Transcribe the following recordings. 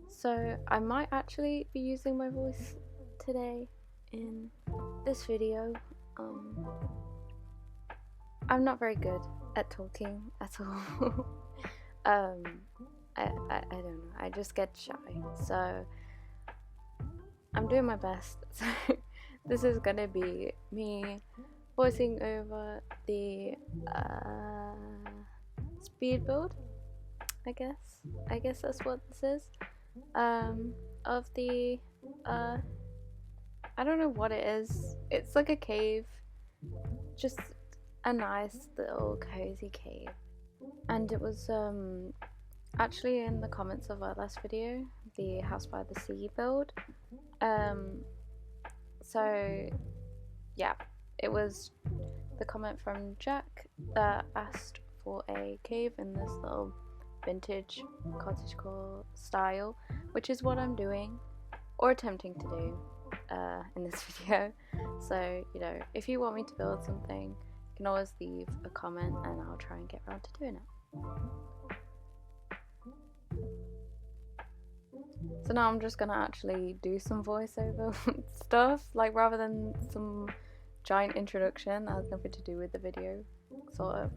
So I might actually be using my voice today in this video. I'm not very good at talking at all. I don't know, I just get shy, so I'm doing my best. So this is gonna be me voicing over the speed build, I guess that's what this is, of the I don't know what it is. It's like a cave, just a nice little cozy cave. And it was actually in the comments of our last video, the house by the sea build. So yeah, it was the comment from Jack that asked for a cave in this little vintage cottagecore style, which is what I'm doing, or attempting to do in this video. So, you know, if you want me to build something, you can always leave a comment and I'll try and get around to doing it. So now I'm just gonna actually do some voiceover stuff, like rather than some giant introduction that has nothing to do with the video, sort of.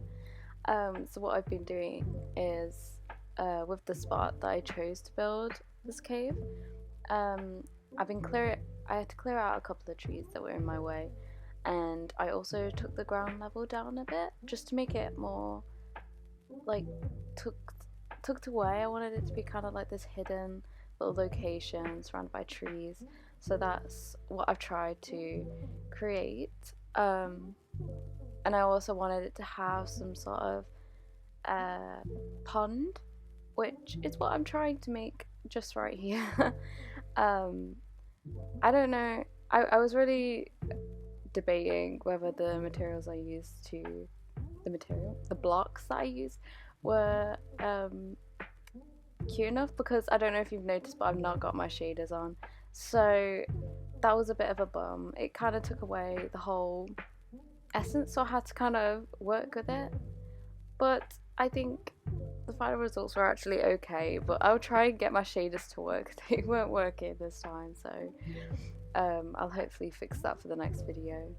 So what I've been doing is, with the spot that I chose to build this cave, I had to clear out a couple of trees that were in my way, and I also took the ground level down a bit just to make it more like tucked away. I wanted it to be kind of like this hidden little location surrounded by trees, so that's what I've tried to create. And I also wanted it to have some sort of pond, which is what I'm trying to make just right here. I don't know, I was really debating whether the materials I used the blocks that I used were cute enough, because I don't know if you've noticed, but I've not got my shaders on, so that was a bit of a bum. It kind of took away the whole essence, so I had to kind of work with it, but I think the final results were actually okay. But I'll try and get my shaders to work. They weren't working this time, so I'll hopefully fix that for the next video.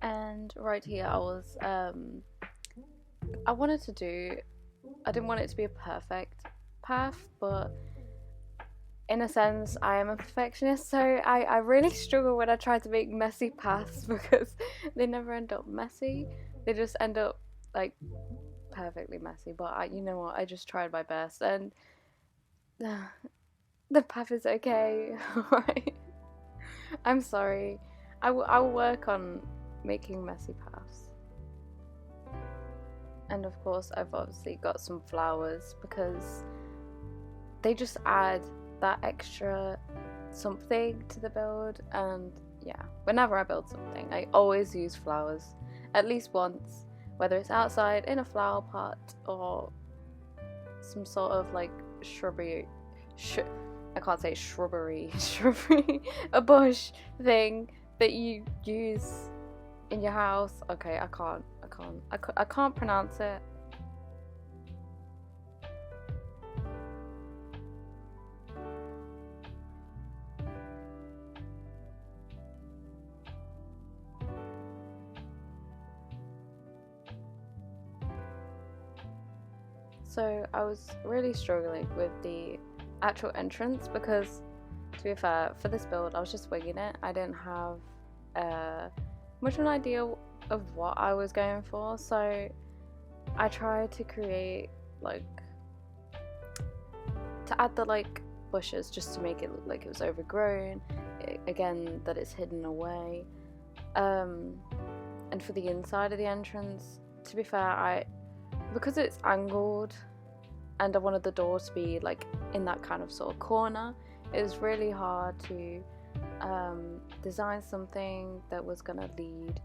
And right here I didn't want it to be a perfect path, but in a sense I am a perfectionist, so I really struggle when I try to make messy paths because they never end up messy, they just end up like perfectly messy. But you know what, I just tried my best, and the path is okay. Alright, I'm sorry, I will work on making messy paths. And of course I've obviously got some flowers because they just add that extra something to the build. And yeah, whenever I build something I always use flowers at least once, whether it's outside in a flower pot or some sort of like shrubbery, I can't say shrubbery, a bush thing that you use in your house. Okay, I can't pronounce it. So I was really struggling with the actual entrance because, to be fair, for this build I was just winging it. I didn't have much of an idea of what I was going for, so I tried to create like to add the like bushes just to make it look like it was overgrown, again that it's hidden away, and for the inside of the entrance, to be fair, because it's angled and I wanted the door to be like in that kind of sort of corner, it was really hard to design something that was gonna lead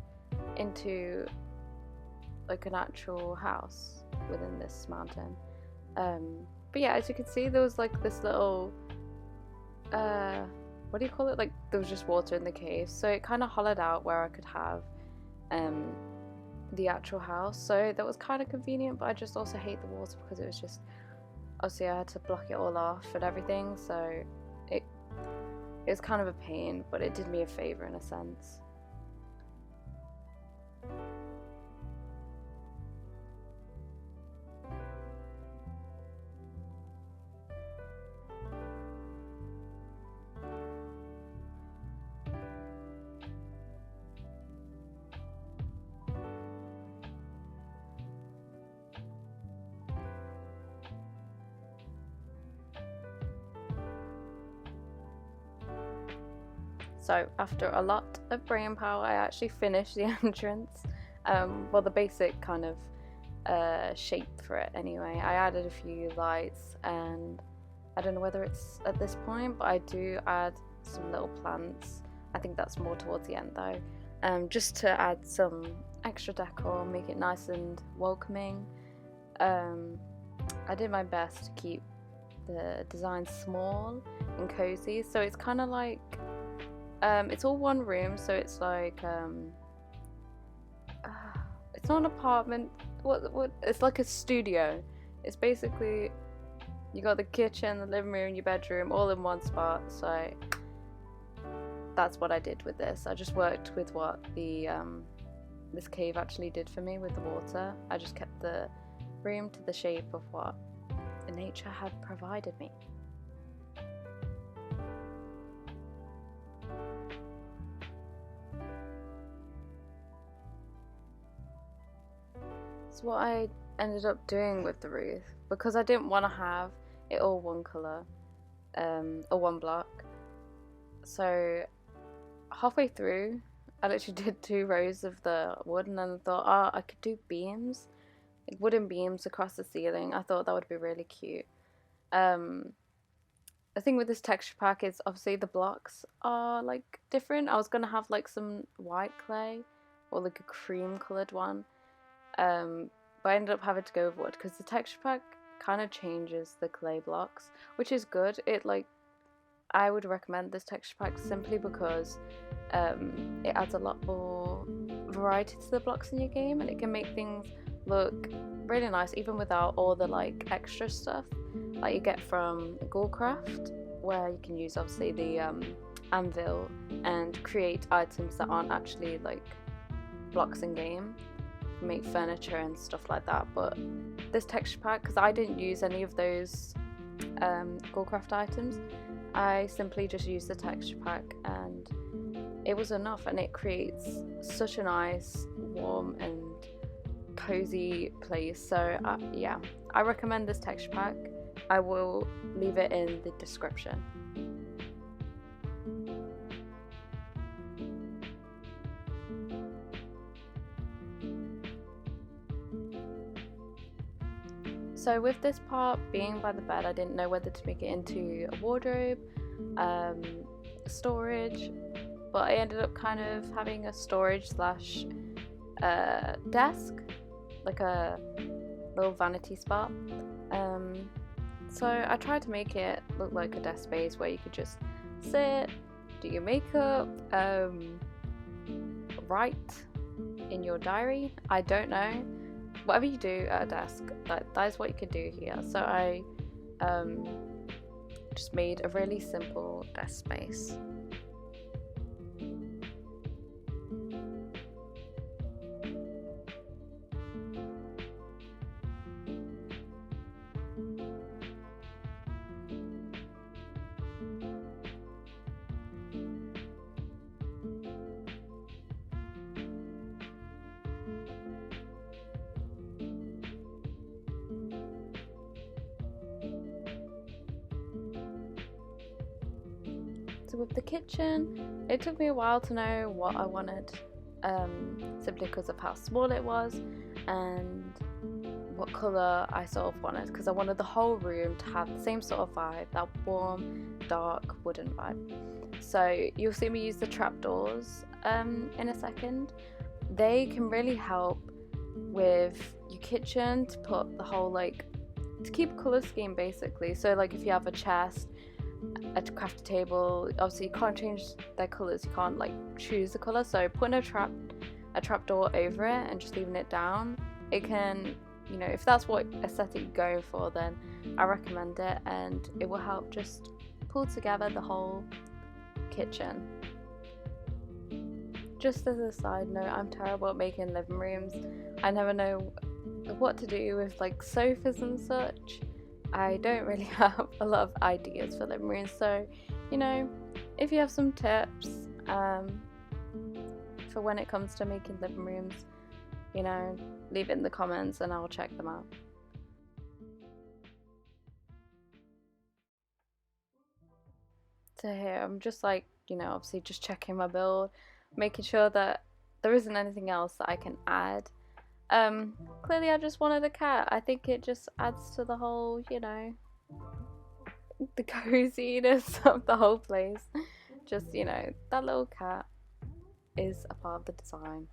into like an actual house within this mountain. But yeah, as you can see, there was like this little what do you call it, like there was just water in the cave, so it kind of hollowed out where I could have the actual house, so that was kind of convenient. But I just also hate the water because it was just, obviously I had to block it all off and everything, so it was kind of a pain, but it did me a favor in a sense. So after a lot of brain power, I actually finished the entrance. Well, the basic kind of shape for it anyway. I added a few lights, and I don't know whether it's at this point, but I do add some little plants. I think that's more towards the end though, just to add some extra decor, make it nice and welcoming. I did my best to keep the design small and cozy, so it's kind of like it's all one room, so it's like it's not an apartment. What? It's like a studio. It's basically, you got the kitchen, the living room, your bedroom, all in one spot. So that's what I did with this. I just worked with what the this cave actually did for me with the water. I just kept the room to the shape of what nature had provided me. So what I ended up doing with the roof, because I didn't want to have it all one colour, or one block, so halfway through I literally did 2 rows of the wood, and then I thought, oh, I could do beams, like wooden beams across the ceiling. I thought that would be really cute. The thing with this texture pack is obviously the blocks are like different. I was gonna have like some white clay or like a cream coloured one. But I ended up having to go with wood because the texture pack kind of changes the clay blocks, which is good. I would recommend this texture pack simply because it adds a lot more variety to the blocks in your game, and it can make things look really nice even without all the like extra stuff like you get from Ghoulcraft, where you can use obviously the anvil and create items that aren't actually like blocks in game, make furniture and stuff like that. But this texture pack, because I didn't use any of those Ghoulcraft items, I simply just used the texture pack and it was enough, and it creates such a nice, warm and cozy place. So yeah, I recommend this texture pack. I will leave it in the description. So with this part being by the bed, I didn't know whether to make it into a wardrobe, storage, but I ended up kind of having a storage slash desk, like a little vanity spot. So I tried to make it look like a desk space where you could just sit, do your makeup, write in your diary. I don't know. Whatever you do at a desk, that is what you could do here. So I just made a really simple desk space. So with the kitchen, it took me a while to know what I wanted, simply because of how small it was and what colour I sort of wanted, because I wanted the whole room to have the same sort of vibe, that warm, dark, wooden vibe. So you'll see me use the trapdoors in a second. They can really help with your kitchen to put the whole, like, to keep a colour scheme basically. So like if you have a chest, a crafting table, obviously you can't change their colours, you can't like choose the colour, so putting a trapdoor over it and just leaving it down, it can, you know, if that's what aesthetic you're going for, then I recommend it, and it will help just pull together the whole kitchen. Just as a side note, I'm terrible at making living rooms. I never know what to do with like sofas and such. I don't really have a lot of ideas for living rooms, so you know, if you have some tips for when it comes to making living rooms, you know, leave it in the comments and I'll check them out. So here I'm just like, you know, obviously just checking my build, making sure that there isn't anything else that I can add. Clearly I just wanted a cat. I think it just adds to the whole, you know, the coziness of the whole place. Just, you know, that little cat is a part of the design.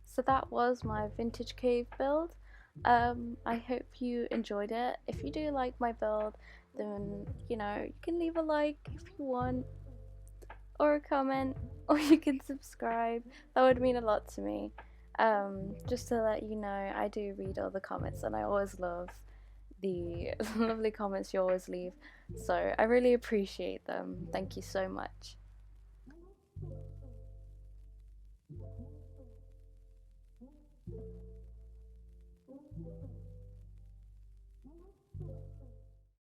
So that was my vintage cave build. I hope you enjoyed it. If you do like my build, then you know, you can leave a like if you want, or a comment, or you can subscribe. That would mean a lot to me. Just to let you know, I do read all the comments and I always love the lovely comments you always leave, so I really appreciate them. Thank you so much.